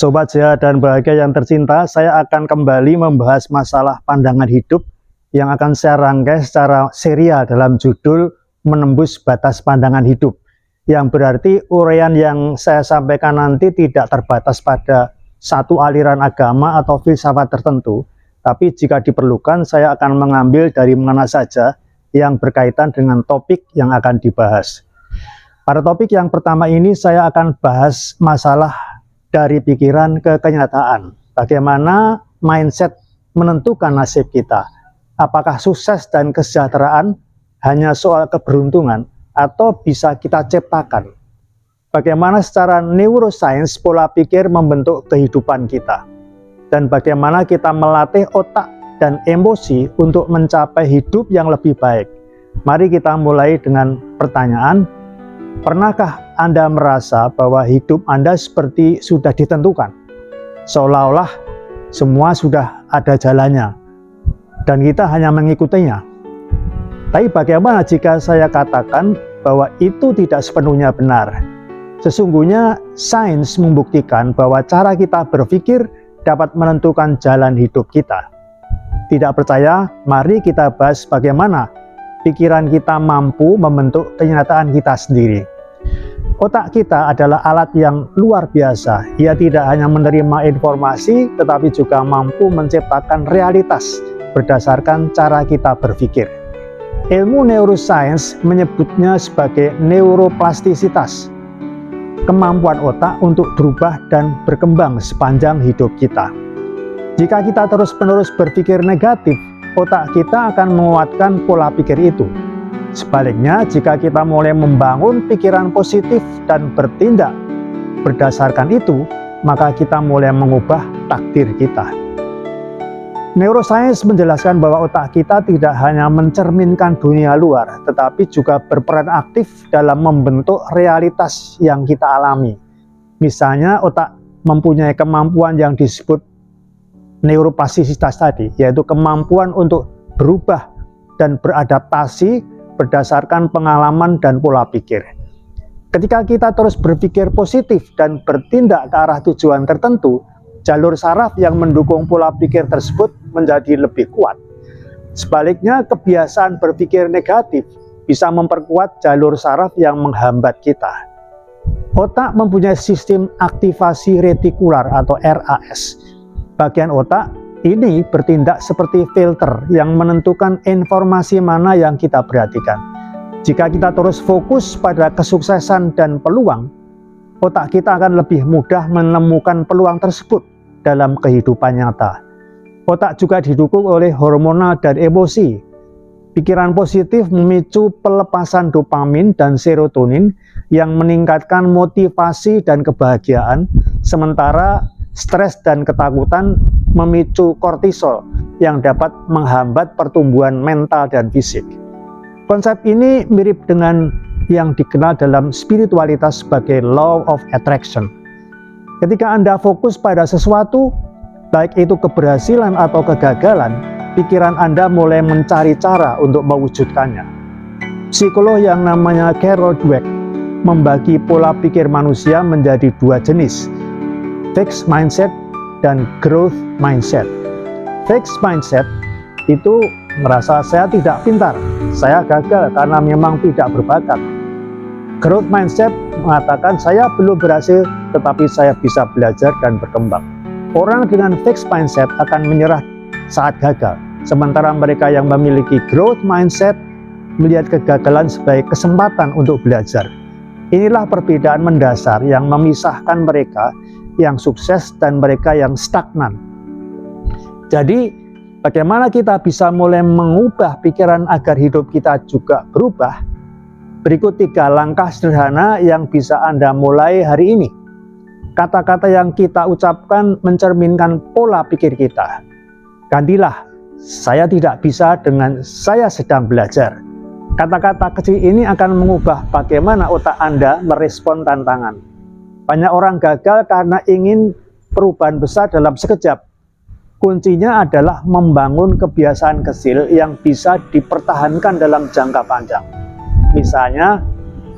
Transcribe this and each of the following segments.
Sobat Sehat dan Bahagia yang tercinta, saya akan kembali membahas masalah pandangan hidup yang akan saya rangkai secara serial dalam judul Menembus Batas Pandangan Hidup. Yang berarti uraian yang saya sampaikan nanti tidak terbatas pada satu aliran agama atau filsafat tertentu, tapi jika diperlukan saya akan mengambil dari mana saja yang berkaitan dengan topik yang akan dibahas. Pada topik yang pertama ini saya akan bahas masalah dari pikiran ke kenyataan. Bagaimana mindset menentukan nasib kita. Apakah sukses dan kesejahteraan hanya soal keberuntungan atau bisa kita ciptakan? Bagaimana secara neuroscience pola pikir membentuk kehidupan kita. Dan bagaimana kita melatih otak dan emosi untuk mencapai hidup yang lebih baik. Mari kita mulai dengan pertanyaan. Pernahkah Anda merasa bahwa hidup Anda seperti sudah ditentukan? Seolah-olah semua sudah ada jalannya dan kita hanya mengikutinya. Tapi bagaimana jika saya katakan bahwa itu tidak sepenuhnya benar? Sesungguhnya sains membuktikan bahwa cara kita berpikir dapat menentukan jalan hidup kita. Tidak percaya? Mari kita bahas bagaimana pikiran kita mampu membentuk kenyataan kita sendiri. Otak kita adalah alat yang luar biasa. Ia tidak hanya menerima informasi, tetapi juga mampu menciptakan realitas berdasarkan cara kita berpikir. Ilmu neuroscience menyebutnya sebagai neuroplastisitas, kemampuan otak untuk berubah dan berkembang sepanjang hidup kita. Jika kita terus-menerus berpikir negatif, otak kita akan menguatkan pola pikir itu. Sebaliknya, jika kita mulai membangun pikiran positif dan bertindak berdasarkan itu, maka kita mulai mengubah takdir kita. Neuroscience menjelaskan bahwa otak kita tidak hanya mencerminkan dunia luar, tetapi juga berperan aktif dalam membentuk realitas yang kita alami. Misalnya, otak mempunyai kemampuan yang disebut neuroplastisitas tadi, yaitu kemampuan untuk berubah dan beradaptasi berdasarkan pengalaman dan pola pikir. Ketika kita terus berpikir positif dan bertindak ke arah tujuan tertentu, jalur saraf yang mendukung pola pikir tersebut menjadi lebih kuat. Sebaliknya, kebiasaan berpikir negatif bisa memperkuat jalur saraf yang menghambat kita. Otak mempunyai sistem aktivasi retikular atau RAS. Bagian otak ini bertindak seperti filter yang menentukan informasi mana yang kita perhatikan. Jika kita terus fokus pada kesuksesan dan peluang, otak kita akan lebih mudah menemukan peluang tersebut dalam kehidupan nyata. Otak juga didukung oleh hormonal dan emosi. Pikiran positif memicu pelepasan dopamin dan serotonin yang meningkatkan motivasi dan kebahagiaan, sementara stres dan ketakutan memicu kortisol yang dapat menghambat pertumbuhan mental dan fisik. Konsep ini mirip dengan yang dikenal dalam spiritualitas sebagai law of attraction. Ketika Anda fokus pada sesuatu, baik itu keberhasilan atau kegagalan, pikiran Anda mulai mencari cara untuk mewujudkannya. Psikolog yang namanya Carol Dweck membagi pola pikir manusia menjadi dua jenis, fixed mindset dan growth mindset. Fixed mindset itu merasa saya tidak pintar, saya gagal karena memang tidak berbakat. Growth mindset mengatakan saya belum berhasil tetapi saya bisa belajar dan berkembang. Orang dengan fixed mindset akan menyerah saat gagal, sementara mereka yang memiliki growth mindset melihat kegagalan sebagai kesempatan untuk belajar. Inilah perbedaan mendasar yang memisahkan mereka yang sukses dan mereka yang stagnan. Jadi, bagaimana kita bisa mulai mengubah pikiran agar hidup kita juga berubah? Berikut 3 langkah sederhana yang bisa Anda mulai hari ini. Kata-kata yang kita ucapkan mencerminkan pola pikir kita. Gantilah, saya tidak bisa dengan saya sedang belajar. Kata-kata kecil ini akan mengubah bagaimana otak Anda merespon tantangan. Banyak orang gagal karena ingin perubahan besar dalam sekejap. Kuncinya adalah membangun kebiasaan kecil yang bisa dipertahankan dalam jangka panjang. Misalnya,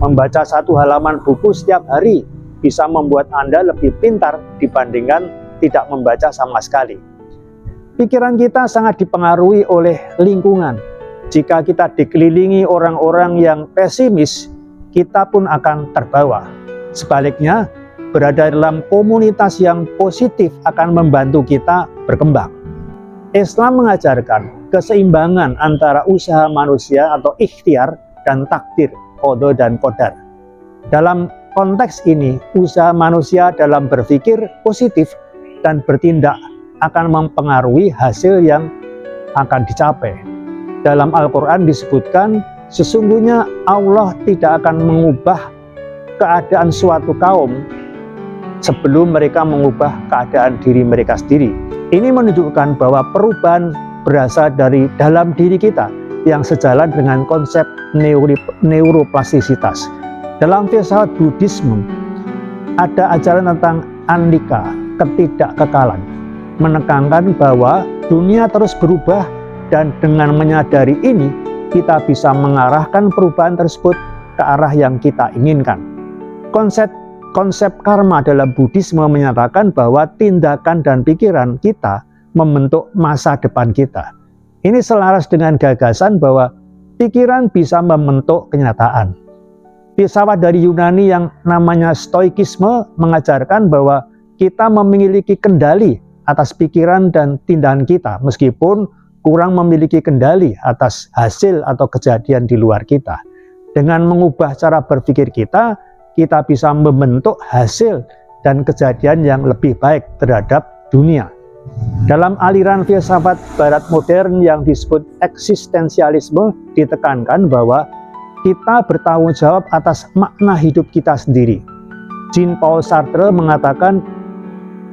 membaca 1 halaman buku setiap hari bisa membuat Anda lebih pintar dibandingkan tidak membaca sama sekali. Pikiran kita sangat dipengaruhi oleh lingkungan. Jika kita dikelilingi orang-orang yang pesimis, kita pun akan terbawa. Sebaliknya, berada dalam komunitas yang positif akan membantu kita berkembang. Islam mengajarkan keseimbangan antara usaha manusia atau ikhtiar dan takdir, qada dan qadar. Dalam konteks ini, usaha manusia dalam berpikir positif dan bertindak akan mempengaruhi hasil yang akan dicapai. Dalam Al-Quran disebutkan, sesungguhnya Allah tidak akan mengubah keadaan suatu kaum sebelum mereka mengubah keadaan diri mereka sendiri. Ini menunjukkan bahwa perubahan berasal dari dalam diri kita yang sejalan dengan konsep neuroplastisitas. Dalam filsafat Buddhisme, ada ajaran tentang anicca, ketidakkekalan, menekankan bahwa dunia terus berubah dan dengan menyadari ini, kita bisa mengarahkan perubahan tersebut ke arah yang kita inginkan. Konsep karma dalam Buddhisme menyatakan bahwa tindakan dan pikiran kita membentuk masa depan kita. Ini selaras dengan gagasan bahwa pikiran bisa membentuk kenyataan. Filsafat dari Yunani yang namanya Stoikisme mengajarkan bahwa kita memiliki kendali atas pikiran dan tindakan kita, meskipun kurang memiliki kendali atas hasil atau kejadian di luar kita. Dengan mengubah cara berpikir kita bisa membentuk hasil dan kejadian yang lebih baik terhadap dunia. Dalam aliran filsafat barat modern yang disebut eksistensialisme, ditekankan bahwa kita bertanggung jawab atas makna hidup kita sendiri. Jean-Paul Sartre mengatakan,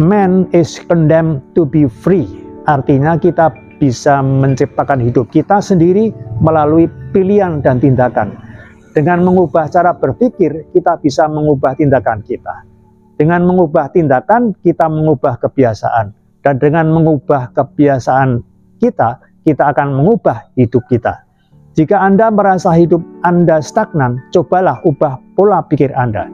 man is condemned to be free. Artinya kita bisa menciptakan hidup kita sendiri melalui pilihan dan tindakan. Dengan mengubah cara berpikir, kita bisa mengubah tindakan kita. Dengan mengubah tindakan, kita mengubah kebiasaan. Dan dengan mengubah kebiasaan kita akan mengubah hidup kita. Jika Anda merasa hidup Anda stagnan, cobalah ubah pola pikir Anda.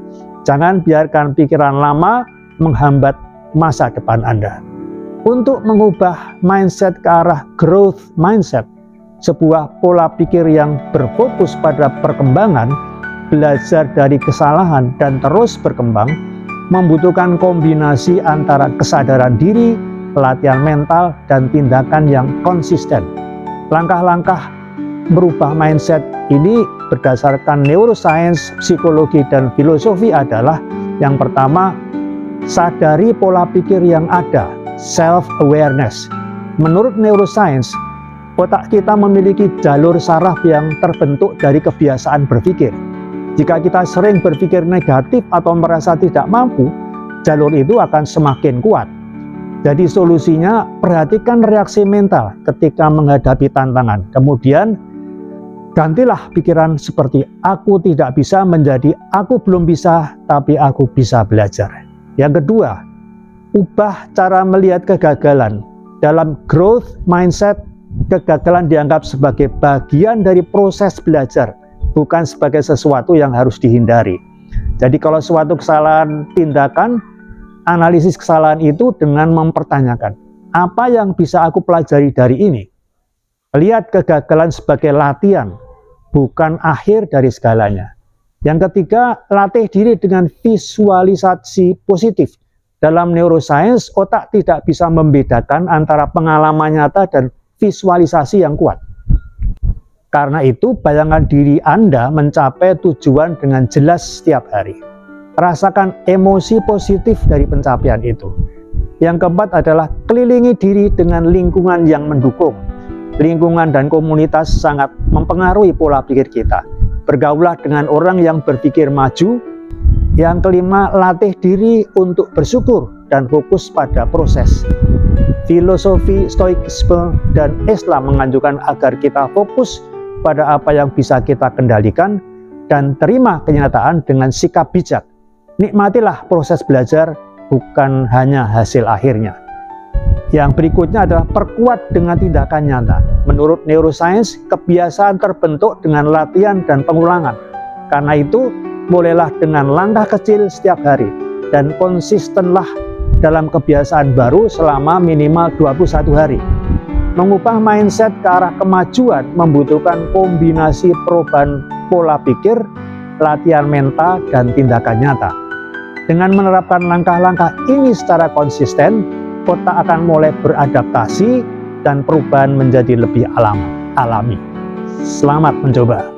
Jangan biarkan pikiran lama menghambat masa depan Anda. Untuk mengubah mindset ke arah growth mindset, sebuah pola pikir yang berfokus pada perkembangan, belajar dari kesalahan dan terus berkembang, membutuhkan kombinasi antara kesadaran diri, pelatihan mental, dan tindakan yang konsisten. Langkah-langkah merubah mindset ini berdasarkan neuroscience, psikologi, dan filosofi adalah: yang pertama, sadari pola pikir yang ada, self-awareness. Menurut neuroscience, otak kita memiliki jalur saraf yang terbentuk dari kebiasaan berpikir. Jika kita sering berpikir negatif atau merasa tidak mampu, jalur itu akan semakin kuat. Jadi solusinya, perhatikan reaksi mental ketika menghadapi tantangan. Kemudian, gantilah pikiran seperti aku tidak bisa menjadi aku belum bisa, tapi aku bisa belajar. Yang kedua, ubah cara melihat kegagalan. Dalam growth mindset, kegagalan dianggap sebagai bagian dari proses belajar, bukan sebagai sesuatu yang harus dihindari. Jadi kalau suatu kesalahan tindakan, analisis kesalahan itu dengan mempertanyakan, apa yang bisa aku pelajari dari ini? Lihat kegagalan sebagai latihan, bukan akhir dari segalanya. Yang ketiga, latih diri dengan visualisasi positif. Dalam neuroscience, otak tidak bisa membedakan antara pengalaman nyata dan visualisasi yang kuat. Karena itu, bayangan diri Anda mencapai tujuan dengan jelas setiap hari. Rasakan emosi positif dari pencapaian itu. Yang keempat adalah kelilingi diri dengan lingkungan yang mendukung. Lingkungan dan komunitas sangat mempengaruhi pola pikir kita. Bergaulah dengan orang yang berpikir maju. Yang kelima, latih diri untuk bersyukur dan fokus pada proses. Filosofi Stoikisme dan Islam menganjurkan agar kita fokus pada apa yang bisa kita kendalikan dan terima kenyataan dengan sikap bijak. Nikmatilah proses belajar, bukan hanya hasil akhirnya. Yang berikutnya adalah perkuat dengan tindakan nyata. Menurut neuroscience, kebiasaan terbentuk dengan latihan dan pengulangan. Karena itu, mulailah dengan langkah kecil setiap hari. dan konsistenlah dalam kebiasaan baru selama minimal 21 hari. Mengubah mindset ke arah kemajuan membutuhkan kombinasi perubahan pola pikir, latihan mental, dan tindakan nyata. Dengan menerapkan langkah-langkah ini secara konsisten, otak akan mulai beradaptasi dan perubahan menjadi lebih alami. Selamat mencoba.